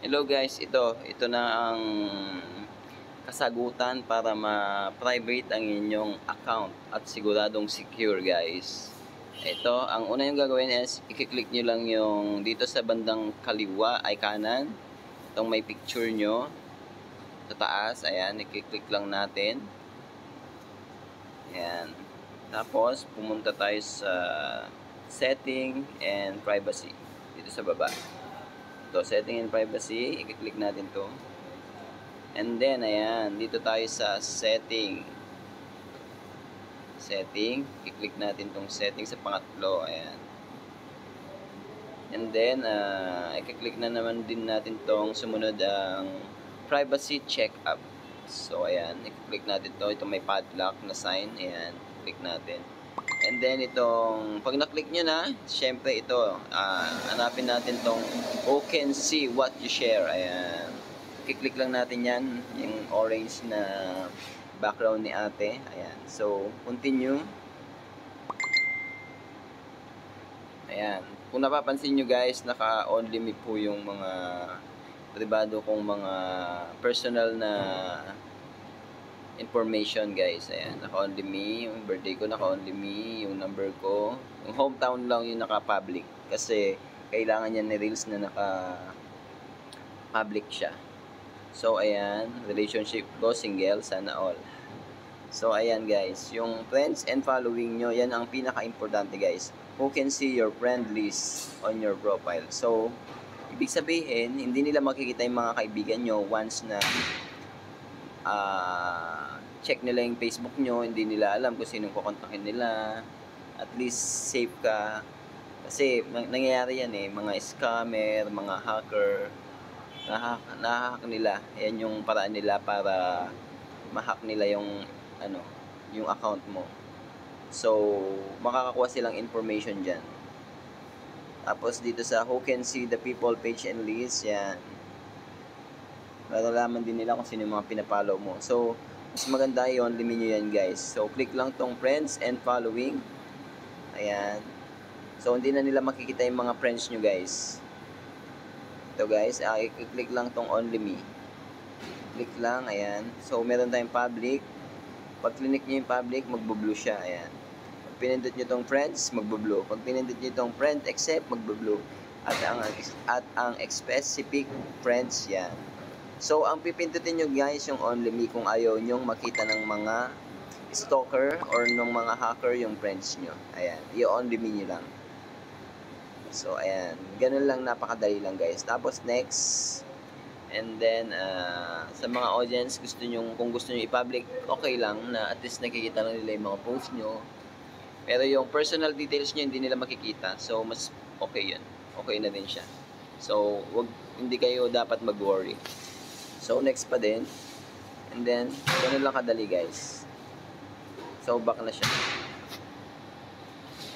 Hello guys, ito na ang kasagutan para ma-private ang inyong account at siguradong secure guys. Ito, ang una yung gagawin is i-click nyo lang yung dito sa bandang kaliwa ay kanan. Itong may picture nyo sa taas, ayan, i-click lang natin. Ayan. Tapos, pumunta tayo sa setting and privacy dito sa baba. So, setting and privacy, i-click natin to. And then, ayan, dito tayo sa setting. Setting, i-click natin tong setting sa pangatlo, ayan. And then, i-click na naman din natin tong sumunod ang privacy checkup. So, ayan, i-click natin to. Ito may padlock na sign, ayan, click natin. And then itong, pag na-click nyo na, syempre ito, hanapin natin tong who can see what you share. Ayan. Kiklik lang natin yan, yung orange na background ni ate. Ayan. So, continue. Ayan. Kung napapansin nyo guys, naka-on limit po yung mga privado kong mga personal na information guys. Ayan, naka-only me, yung birthday ko naka-only me, yung number ko, yung hometown lang yung naka-public kasi kailangan niya ni Reels na naka-public siya. So ayan, relationship ko, single, sana all. So ayan guys, yung friends and following nyo, yan ang pinaka-importante guys. Who can see your friend list on your profile. So, ibig sabihin, hindi nila makikita yung mga kaibigan nyo once na check nila yung Facebook nyo, hindi nila alam kung sinong kukontakin nila. At least safe ka. Kasi nangyayari yan mga scammer, mga hacker, nahahack nila. Yan yung paraan nila para mahack nila yung yung account mo. So, makakakuha silang information dyan. Tapos dito sa who can see the people page and list, yan. Malalaman din nila kung sino yung mga pinapollow mo. So, mas maganda yun, limin nyo yan guys. So, click lang tong friends and following. Ayan. So, hindi na nila makikita yung mga friends nyo guys. Ito guys, i-click lang tong only me. Click lang, ayan. So, meron tayong public. Pag click nyo yung public, magbo-blue siya, ayan. Pag pinindot nyo tong friends, magbo-blue. Pag pinindot nyo tong friend except, magbo-blue. At ang specific friends, yan. So, ang pipindutin nyo guys, yung only me kung ayaw nyong makita ng mga stalker or ng mga hacker yung friends nyo. Ayan, i-only me nyo lang. So, ayan. Ganun lang, napakadali lang guys. Tapos, next. And then, sa mga audience, kung gusto nyo i-public, okay lang na at least nakikita lang nila yung mga post nyo. Pero yung personal details nyo, hindi nila makikita. So, mas okay yun. Okay na din siya. So, hindi kayo dapat mag-worry. So, next pa din. And then, ganun lang kadali guys. So, back na siya.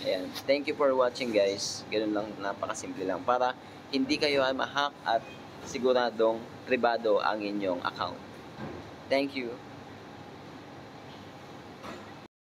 Ayan. Thank you for watching guys. Ganun lang, napakasimple lang. Para hindi kayo ma-hack at siguradong privado ang inyong account. Thank you.